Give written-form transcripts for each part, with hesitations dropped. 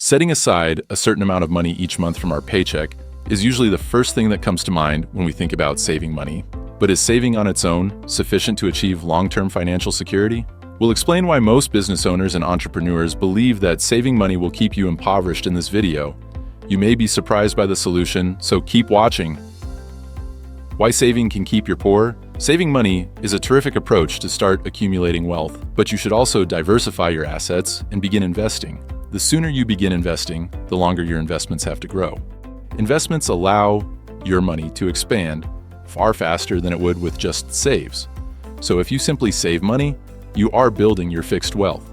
Setting aside a certain amount of money each month from our paycheck is usually the first thing that comes to mind when we think about saving money. But is saving on its own sufficient to achieve long-term financial security? We'll explain why most business owners and entrepreneurs believe that saving money will keep you impoverished in this video. You may be surprised by the solution, so keep watching. Why saving can keep you poor? Saving money is a terrific approach to start accumulating wealth, but you should also diversify your assets and begin investing. The sooner you begin investing, the longer your investments have to grow. Investments allow your money to expand far faster than it would with just saves. So if you simply save money, you are building your fixed wealth.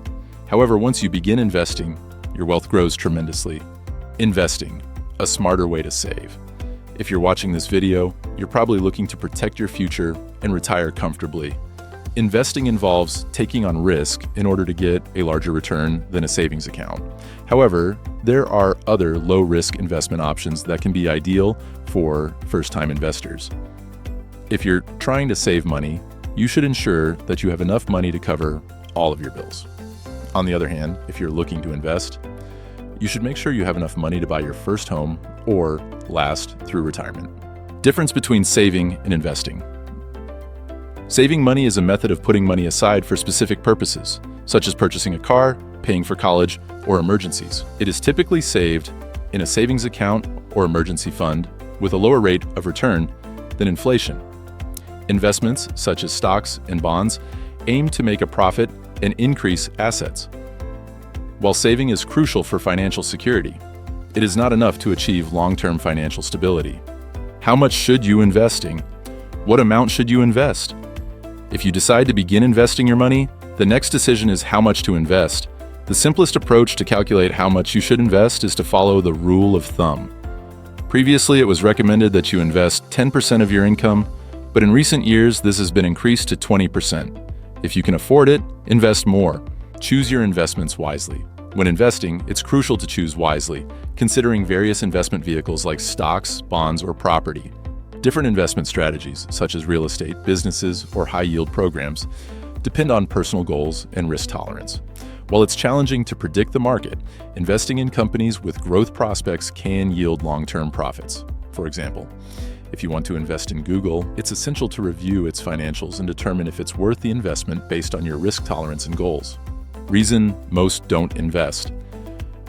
However, once you begin investing, your wealth grows tremendously. Investing, a smarter way to save. If you're watching this video, you're probably looking to protect your future and retire comfortably. Investing involves taking on risk in order to get a larger return than a savings account. However, there are other low-risk investment options that can be ideal for first-time investors. If you're trying to save money, you should ensure that you have enough money to cover all of your bills. On the other hand, if you're looking to invest, you should make sure you have enough money to buy your first home or last through retirement. Difference between saving and investing. Saving money is a method of putting money aside for specific purposes, such as purchasing a car, paying for college, or emergencies. It is typically saved in a savings account or emergency fund with a lower rate of return than inflation. Investments, such as stocks and bonds, aim to make a profit and increase assets. While saving is crucial for financial security, it is not enough to achieve long-term financial stability. How much should you investing? What amount should you invest? If you decide to begin investing your money, the next decision is how much to invest. The simplest approach to calculate how much you should invest is to follow the rule of thumb. Previously, it was recommended that you invest 10% of your income, but in recent years, this has been increased to 20%. If you can afford it, invest more. Choose your investments wisely. When investing, it's crucial to choose wisely, considering various investment vehicles like stocks, bonds, or property. Different investment strategies, such as real estate, businesses, or high-yield programs, depend on personal goals and risk tolerance. While it's challenging to predict the market, investing in companies with growth prospects can yield long-term profits. For example, if you want to invest in Google, it's essential to review its financials and determine if it's worth the investment based on your risk tolerance and goals. Reason most don't invest.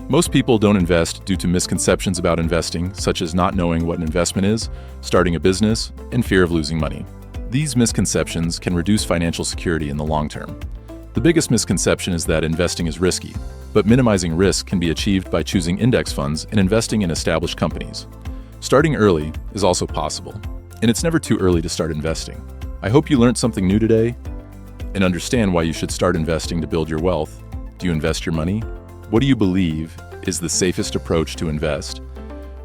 Most people don't invest due to misconceptions about investing, such as not knowing what an investment is, starting a business, and fear of losing money. These misconceptions can reduce financial security in the long term. The biggest misconception is that investing is risky, but minimizing risk can be achieved by choosing index funds and investing in established companies. Starting early is also possible, and it's never too early to start investing. I hope you learned something new today and understand why you should start investing to build your wealth. Do you invest your money? What do you believe is the safest approach to invest?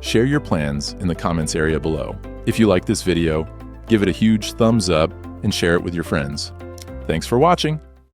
Share your plans in the comments area below. If you like this video, give it a huge thumbs up and share it with your friends. Thanks for watching.